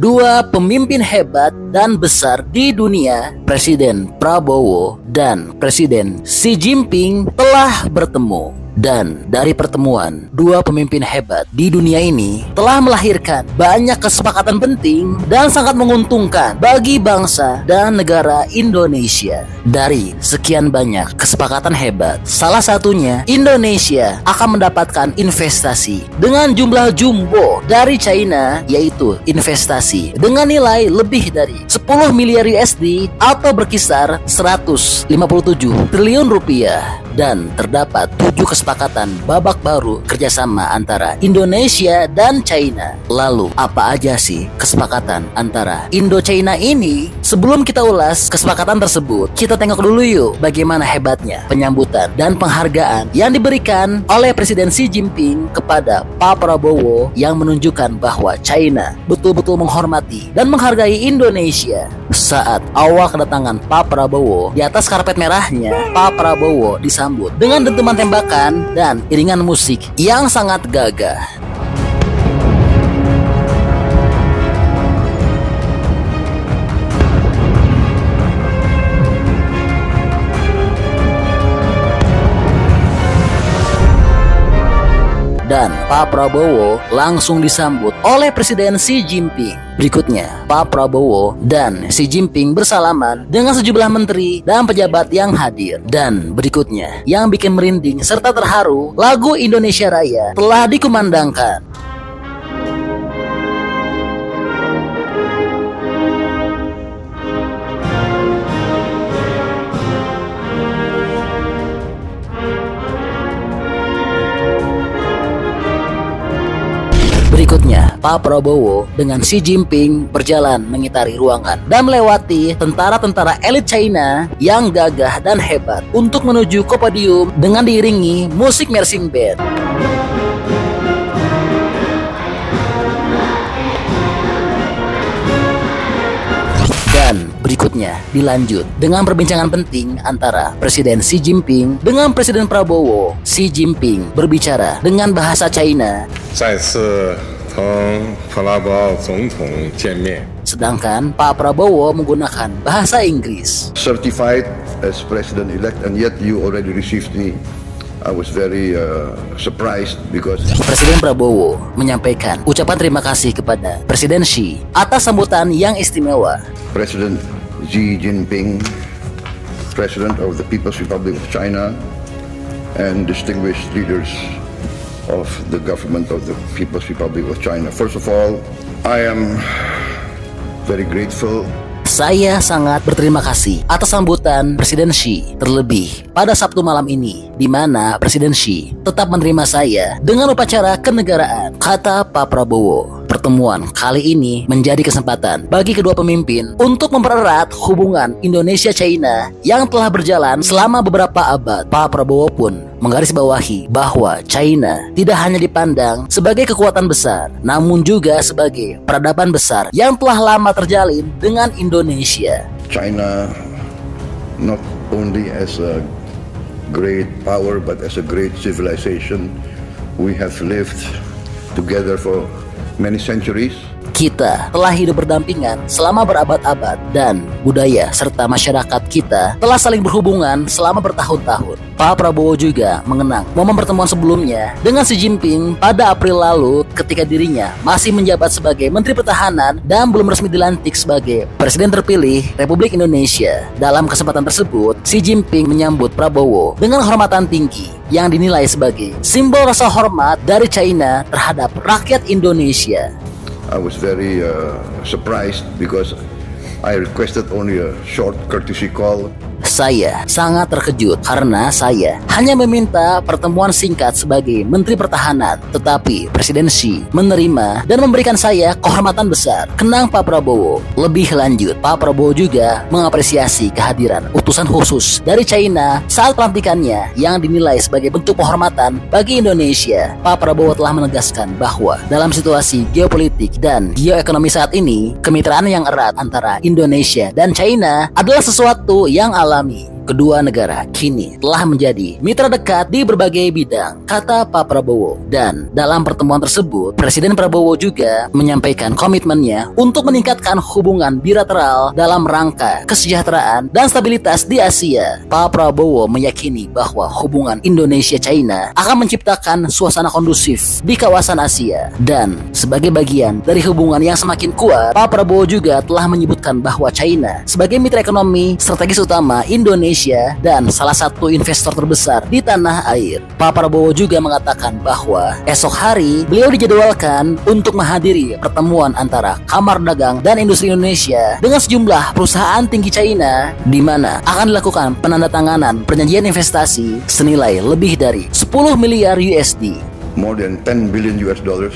dua pemimpin hebat dan besar di dunia, Presiden Prabowo dan Presiden Xi Jinping, telah bertemu. Dan dari pertemuan dua pemimpin hebat di dunia ini telah melahirkan banyak kesepakatan penting dan sangat menguntungkan bagi bangsa dan negara Indonesia. Dari sekian banyak kesepakatan hebat, salah satunya Indonesia akan mendapatkan investasi dengan jumlah jumbo dari China, yaitu investasi dengan nilai lebih dari 10 miliar USD atau berkisar 157 triliun rupiah. Dan terdapat 7 kesepakatan babak baru kerjasama antara Indonesia dan China. Lalu apa aja sih kesepakatan antara Indo-China ini? Sebelum kita ulas kesepakatan tersebut, kita tengok dulu yuk bagaimana hebatnya penyambutan dan penghargaan yang diberikan oleh Presiden Xi Jinping kepada Pak Prabowo, yang menunjukkan bahwa China betul-betul menghormati dan menghargai Indonesia. Saat awal kedatangan Pak Prabowo, di atas karpet merahnya, Pak Prabowo disambut dengan dentuman tembakan dan iringan musik yang sangat gagah. Dan Pak Prabowo langsung disambut oleh Presiden Xi Jinping. Berikutnya, Pak Prabowo dan Xi Jinping bersalaman dengan sejumlah menteri dan pejabat yang hadir. Dan berikutnya, yang bikin merinding serta terharu, lagu Indonesia Raya telah dikumandangkan. Berikutnya, Pak Prabowo dengan Xi Jinping berjalan mengitari ruangan dan melewati tentara-tentara elit China yang gagah dan hebat untuk menuju ke podium dengan diiringi musik marching band. Dan berikutnya dilanjut dengan perbincangan penting antara Presiden Xi Jinping dengan Presiden Prabowo. Xi Jinping berbicara dengan bahasa China. Sedangkan Pak Prabowo menggunakan bahasa Inggris. Certified as President-elect, and yet you already received me. I was very surprised because Presiden Prabowo menyampaikan ucapan terima kasih kepada Presiden Xi atas sambutan yang istimewa. President Xi Jinping, President of the People's Republic of China, and distinguished leaders of the government of the People's Republic of China. First of all, I am very grateful. Saya sangat berterima kasih atas sambutan Presiden Xi, terlebih pada Sabtu malam ini, di mana Presiden Xi tetap menerima saya dengan upacara kenegaraan, kata Pak Prabowo. Pertemuan kali ini menjadi kesempatan bagi kedua pemimpin untuk mempererat hubungan Indonesia-China yang telah berjalan selama beberapa abad. Pak Prabowo pun menggarisbawahi bahwa China tidak hanya dipandang sebagai kekuatan besar, namun juga sebagai peradaban besar yang telah lama terjalin dengan Indonesia. China not only as a great power but as a great civilization. We have lived together for many centuries. Kita telah hidup berdampingan selama berabad-abad dan budaya serta masyarakat kita telah saling berhubungan selama bertahun-tahun. Pak Prabowo juga mengenang momen pertemuan sebelumnya dengan Xi Jinping pada April lalu ketika dirinya masih menjabat sebagai Menteri Pertahanan dan belum resmi dilantik sebagai Presiden terpilih Republik Indonesia. Dalam kesempatan tersebut, Xi Jinping menyambut Prabowo dengan kehormatan tinggi yang dinilai sebagai simbol rasa hormat dari China terhadap rakyat Indonesia. I was very surprised because I requested only a short courtesy call. Saya sangat terkejut karena saya hanya meminta pertemuan singkat sebagai Menteri Pertahanan, tetapi Presiden Xi menerima dan memberikan saya kehormatan besar, kenang Pak Prabowo. Lebih lanjut, Pak Prabowo juga mengapresiasi kehadiran utusan khusus dari China saat pelantikannya yang dinilai sebagai bentuk penghormatan bagi Indonesia. Pak Prabowo telah menegaskan bahwa dalam situasi geopolitik dan geoekonomi saat ini, kemitraan yang erat antara Indonesia dan China adalah sesuatu yang alami. kedua negara kini telah menjadi mitra dekat di berbagai bidang, kata Pak Prabowo. Dan dalam pertemuan tersebut, Presiden Prabowo juga menyampaikan komitmennya untuk meningkatkan hubungan bilateral dalam rangka kesejahteraan dan stabilitas di Asia. Pak Prabowo meyakini bahwa hubungan Indonesia-China akan menciptakan suasana kondusif di kawasan Asia. Dan sebagai bagian dari hubungan yang semakin kuat, Pak Prabowo juga telah menyebutkan bahwa China sebagai mitra ekonomi strategis utama Indonesia dan salah satu investor terbesar di tanah air. Pak Prabowo juga mengatakan bahwa esok hari beliau dijadwalkan untuk menghadiri pertemuan antara Kamar Dagang dan Industri Indonesia dengan sejumlah perusahaan tinggi China, di mana akan dilakukan penandatanganan perjanjian investasi senilai lebih dari 10 miliar USD. More than 10 billion US dollars.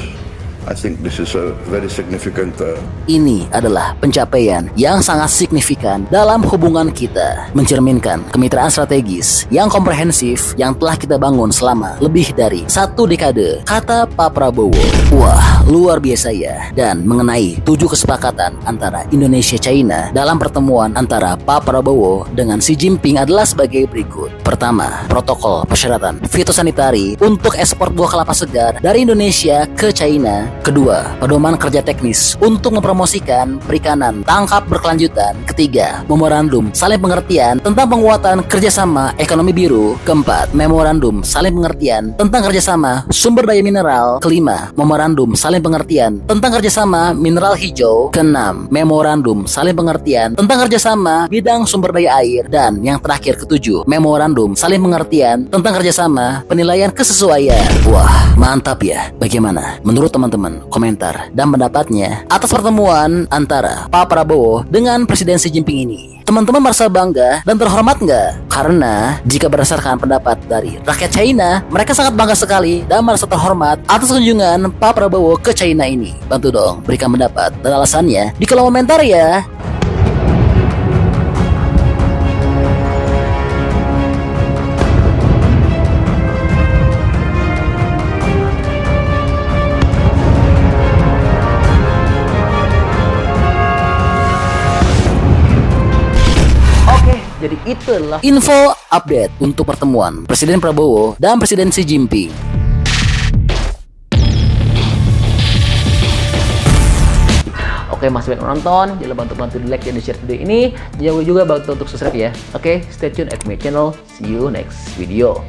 I think this is a very significant. Ini adalah pencapaian yang sangat signifikan dalam hubungan kita, mencerminkan kemitraan strategis yang komprehensif yang telah kita bangun selama lebih dari 1 dekade, kata Pak Prabowo. Wah, luar biasa ya. Dan mengenai 7 kesepakatan antara Indonesia-China dalam pertemuan antara Pak Prabowo dengan Xi Jinping adalah sebagai berikut. Pertama, protokol persyaratan fitosanitari untuk ekspor buah kelapa segar dari Indonesia ke China. Kedua, pedoman kerja teknis untuk mempromosikan perikanan tangkap berkelanjutan. Ketiga, memorandum saling pengertian tentang penguatan kerjasama ekonomi biru. Keempat, memorandum saling pengertian tentang kerjasama sumber daya mineral. Kelima, memorandum saling pengertian tentang kerjasama mineral hijau. Keenam, memorandum saling pengertian tentang kerjasama bidang sumber daya air. Dan yang terakhir, ketujuh, memorandum saling pengertian tentang kerjasama penilaian kesesuaian. Wah, mantap ya. Bagaimana menurut teman-teman? Komentar dan pendapatnya atas pertemuan antara Pak Prabowo dengan Presiden Xi Jinping ini. Teman-teman merasa bangga dan terhormat nggak? Karena jika berdasarkan pendapat dari rakyat China, mereka sangat bangga sekali dan merasa terhormat atas kunjungan Pak Prabowo ke China ini. Bantu dong berikan pendapat dan alasannya di kolom komentar ya. Jadi itu adalah info update untuk pertemuan Presiden Prabowo dan Presiden Xi Jinping. Oke, masih banyak menonton, jangan lupa untuk bantu di like dan di share video ini. Jangan lupa juga bantu untuk subscribe ya. Oke, stay tune at my channel. See you next video.